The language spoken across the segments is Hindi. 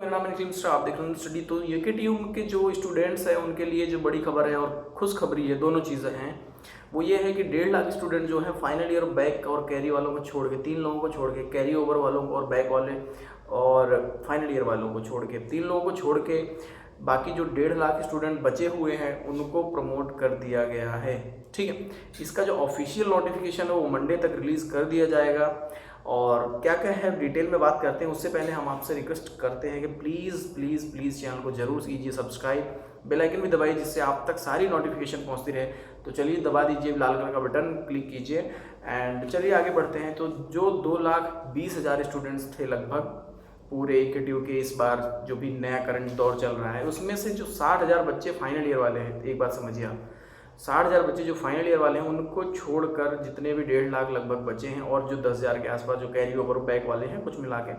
मेरा नाम है निखिल मिश्रा, आप देख रहे हैं स्टडी। तो यूकेटीयू के जो स्टूडेंट्स हैं उनके लिए जो बड़ी खबर है और खुशखबरी है, दोनों चीज़ें हैं। वो ये है कि 1.5 लाख स्टूडेंट जो हैं फाइनल ईयर बैक और कैरी वालों को छोड़ के, 3 लोगों को छोड़ के, कैरी ओवर वालों को और बैक वाले और फाइनल ईयर वालों को छोड़ के, 3 लोगों को छोड़ के बाकी जो 1.5 लाख स्टूडेंट बचे हुए हैं उनको प्रमोट कर दिया गया है। ठीक है, इसका जो ऑफिशियल नोटिफिकेशन है वो मंडे तक रिलीज़ कर दिया जाएगा। और क्या क्या है डिटेल में बात करते हैं, उससे पहले हम आपसे रिक्वेस्ट करते हैं कि प्लीज़ प्लीज़ प्लीज़ चैनल को जरूर कीजिए सब्सक्राइब, बेल आइकन भी दबाइए जिससे आप तक सारी नोटिफिकेशन पहुंचती रहे। तो चलिए दबा दीजिए लाल कलर का बटन, क्लिक कीजिए एंड चलिए आगे बढ़ते हैं। तो जो 2,20,000 स्टूडेंट्स थे लगभग पूरे यूकेटीयू के इस बार जो भी नया करंट दौर चल रहा है, उसमें से जो 60,000 बच्चे फाइनल ईयर वाले हैं, एक बात समझिए आप, 60,000 बच्चे जो फाइनल ईयर वाले हैं उनको छोड़कर जितने भी 1.5 लाख लगभग बचे हैं और जो 10,000 के आसपास जो कैरी ओवर बैक वाले हैं कुछ मिला के,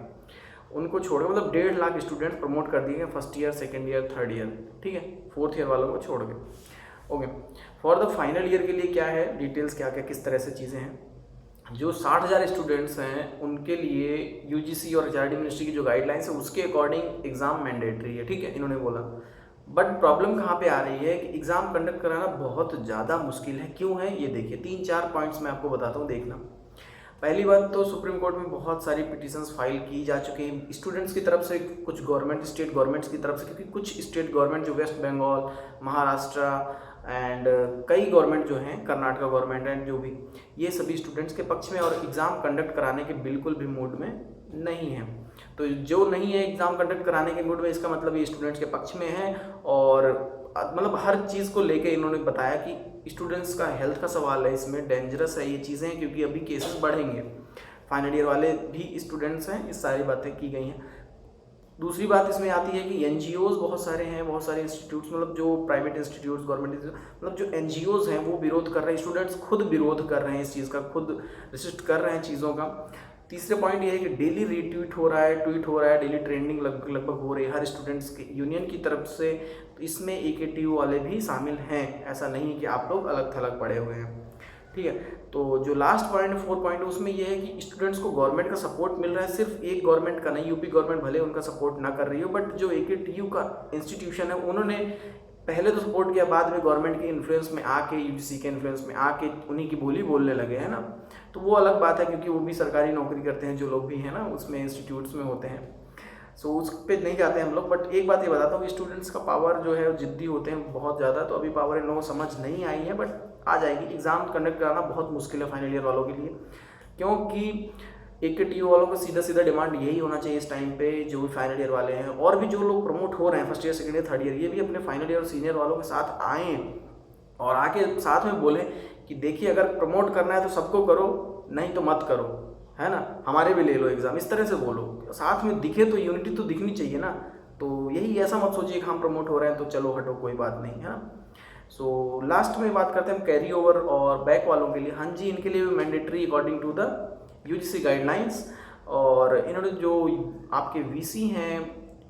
उनको छोड़ के मतलब 1.5 लाख स्टूडेंट प्रमोट कर दिए गए first year, second year, third year, ठीक है, फोर्थ ईयर वालों को छोड़ के। Okay, for the final year के लिए क्या है डिटेल्स, क्या क्या किस तरह से चीज़ें हैं। जो 60,000 स्टूडेंट्स हैं उनके लिए यूजीसी और एचआरडी मिनिस्ट्री की जो गाइडलाइंस है उसके अकॉर्डिंग एग्ज़ाम मैंडेटरी है, ठीक है, इन्होंने बोला। बट प्रॉब्लम कहाँ पे आ रही है कि एग्ज़ाम कंडक्ट कराना बहुत ज़्यादा मुश्किल है। क्यों है ये देखिए, 3-4 पॉइंट्स मैं आपको बताता हूँ, देखना। पहली बात तो सुप्रीम कोर्ट में बहुत सारी पिटीशंस फाइल की जा चुकी हैं स्टूडेंट्स की तरफ से, कुछ गवर्नमेंट स्टेट गवर्नमेंट्स की तरफ से, क्योंकि कुछ स्टेट गवर्नमेंट जो वेस्ट बंगाल, महाराष्ट्र एंड कई गवर्नमेंट जो हैं, कर्नाटका गवर्नमेंट एंड जो भी, ये सभी स्टूडेंट्स के पक्ष में और एग्ज़ाम कंडक्ट कराने के बिल्कुल भी मूड में नहीं है। तो जो नहीं है एग्ज़ाम कंडक्ट कराने के मूड में, इसका मतलब ये स्टूडेंट्स के पक्ष में है। और मतलब हर चीज़ को लेके इन्होंने बताया कि स्टूडेंट्स का हेल्थ का सवाल है, इसमें डेंजरस है ये चीज़ें, क्योंकि अभी केसेस बढ़ेंगे। फाइनल ईयर वाले भी स्टूडेंट्स हैं, इस सारी बातें की गई हैं। दूसरी बात इसमें आती है कि एनजीओज बहुत सारे हैं, बहुत सारे इंस्टीट्यूट्स, मतलब जो प्राइवेट इंस्टीट्यूट्स, गवर्नमेंट मतलब जो एनजीओज हैं वो विरोध कर रहे हैं, स्टूडेंट्स खुद विरोध कर रहे हैं इस चीज़ का, खुद रिसिस्ट कर रहे हैं चीज़ों का। तीसरे पॉइंट ये है कि डेली रीट्वीट हो रहा है, ट्वीट हो रहा है, डेली ट्रेंडिंग लगभग हो रही है हर स्टूडेंट्स के यूनियन की तरफ से। तो इसमें यूकेटीयू वाले भी शामिल हैं, ऐसा नहीं है कि आप लोग अलग थलग पड़े हुए हैं, ठीक है। तो जो लास्ट पॉइंट 4 पॉइंट उसमें यह है कि स्टूडेंट्स को गवर्नमेंट का सपोर्ट मिल रहा है, सिर्फ एक गवर्नमेंट का नहीं, यूपी गवर्नमेंट भले उनका सपोर्ट ना कर रही हो, बट जो यूकेटीयू का इंस्टीट्यूशन है उन्होंने पहले तो सपोर्ट किया, बाद में गवर्नमेंट के इन्फ्लुएंस में आके, यूजीसी के इन्फ्लुएंस में आके उन्हीं की बोली बोलने लगे हैं ना। तो वो अलग बात है, क्योंकि वो भी सरकारी नौकरी करते हैं जो लोग भी हैं ना, उसमें इंस्टीट्यूट्स में होते हैं। सो उस पर नहीं जाते हम लोग। बट एक बात ये बताता हूँ कि स्टूडेंट्स का पावर जो है जिद्दी होते हैं बहुत ज़्यादा, तो अभी पावर इन लोगों को समझ नहीं आई है, बट आ जाएगी। एग्ज़ाम कंडक्ट कराना बहुत मुश्किल है फाइनल ईयर वालों के लिए, क्योंकि यूकेटीयू वालों का सीधा सीधा डिमांड यही होना चाहिए इस टाइम पे, जो भी फाइनल ईयर वाले हैं और भी जो लोग प्रमोट हो रहे हैं first year, second year, third year, ये भी अपने फाइनल ईयर और सीनियर वालों के साथ आएँ और आके साथ में बोलें कि देखिए अगर प्रमोट करना है तो सबको करो, नहीं तो मत करो, है ना, हमारे भी ले लो एग्ज़ाम, इस तरह से बोलो, साथ में दिखे तो यूनिटी तो दिखनी चाहिए ना। तो यही, ऐसा मत सोचिए कि हम प्रमोट हो रहे हैं तो चलो हटो कोई बात नहीं, है ना। सो लास्ट में बात करते हैं हम कैरी ओवर और बैक वालों के लिए। हाँ जी, इनके लिए भी mandatory according to the UGC guidelines. और इन्होंने जो आपके वीसी हैं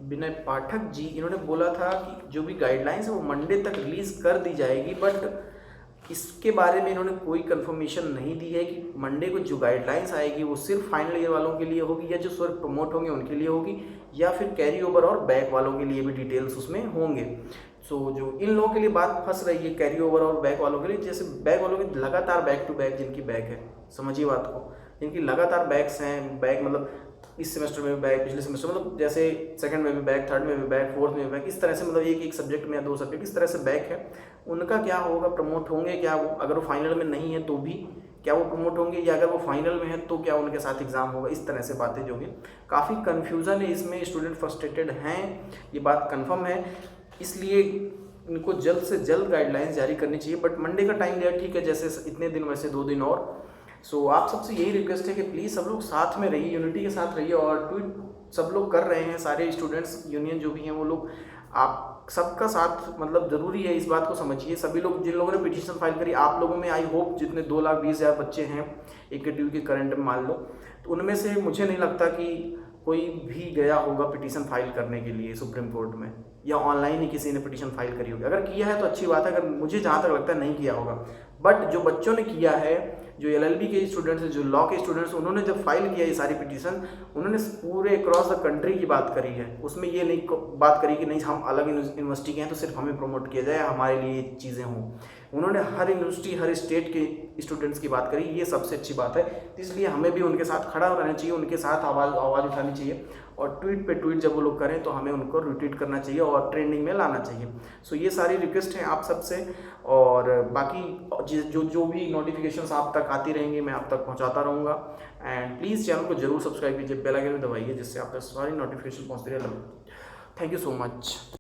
विनय पाठक जी, इन्होंने बोला था कि जो भी गाइडलाइंस है वो मंडे तक रिलीज़ कर दी जाएगी, बट इसके बारे में इन्होंने कोई कंफर्मेशन नहीं दी है कि मंडे को जो गाइडलाइंस आएगी वो सिर्फ फाइनल ईयर वालों के लिए होगी, या जो सिर्फ प्रमोट होंगे उनके लिए होगी, या फिर कैरी ओवर और बैक वालों के लिए भी डिटेल्स उसमें होंगे। सो जो इन लोगों के लिए बात फंस रही है कैरी ओवर और बैक वालों के लिए, जैसे बैक वालों के लगातार बैक टू बैक जिनकी बैक है, समझिए बात को, जिनकी लगातार बैक्स हैं, बैक मतलब इस सेमेस्टर में भी बैक, पिछले सेमेस्टर मतलब जैसे सेकंड में भी बैक, थर्ड में भी बैक, फोर्थ में भी बैक, इस तरह से मतलब एक सब्जेक्ट में या 2 सब्जेक्ट इस तरह से बैक है, उनका क्या होगा, प्रमोट होंगे क्या वो? अगर वो फाइनल में नहीं है तो भी क्या वो प्रमोट होंगे, या अगर वो फाइनल में है तो क्या उनके साथ एग्जाम होगा? इस तरह से बातें जो है, काफ़ी कन्फ्यूज़न है इसमें, स्टूडेंट फ्रस्ट्रेटेड हैं, ये बात कन्फर्म है। इसलिए इनको जल्द से जल्द गाइडलाइंस जारी करनी चाहिए। बट मंडे का टाइम दिया, ठीक है, जैसे इतने दिन वैसे 2 दिन और। सो आप सबसे यही रिक्वेस्ट है कि प्लीज़ सब लोग साथ में रहिए, यूनिटी के साथ रहिए। और ट्वीट सब लोग कर रहे हैं, सारे स्टूडेंट्स यूनियन जो भी हैं वो लोग, आप सबका साथ मतलब ज़रूरी है, इस बात को समझिए। सभी लोग जिन लोगों ने पिटीशन फाइल करी, आप लोगों में आई होप जितने 2,20,000 बच्चे हैं यूकेटीयू के करंट में मान लो, तो उनमें से मुझे नहीं लगता कि कोई भी गया होगा पिटीशन फाइल करने के लिए सुप्रीम कोर्ट में, या ऑनलाइन ही किसी ने पिटीशन फाइल करी होगी। अगर किया है तो अच्छी बात है, अगर मुझे जहाँ तक लगता है नहीं किया होगा। बट जो बच्चों ने किया है जो LLB के स्टूडेंट्स हैं, जो लॉ के स्टूडेंट्स, उन्होंने जब फाइल किया ये सारी पिटीशन, उन्होंने पूरे अक्रॉस द कंट्री की बात करी है। उसमें ये नहीं बात करी कि नहीं हम अलग यूनिवर्सिटी के हैं तो सिर्फ हमें प्रमोट किया जाए, हमारे लिए ये चीज़ें हों। उन्होंने हर यूनिवर्सिटी, हर स्टेट के स्टूडेंट्स की बात करी, ये सबसे अच्छी बात है। इसलिए हमें भी उनके साथ खड़ा रहना चाहिए, उनके साथ आवाज़ उठानी चाहिए, और ट्वीट पे ट्वीट जब वो लोग करें तो हमें उनको रिट्वीट करना चाहिए और ट्रेंडिंग में लाना चाहिए। सो ये सारी रिक्वेस्ट हैं आप सबसे, और बाकी जो भी नोटिफिकेशंस आप तक आती रहेंगी मैं आप तक पहुंचाता रहूँगा। एंड प्लीज़ चैनल को जरूर सब्सक्राइब कीजिए, बेल आइकन में दबाइए, जिससे आप तक सारी नोटिफिकेशन पहुँचती रहे। Thank you so much.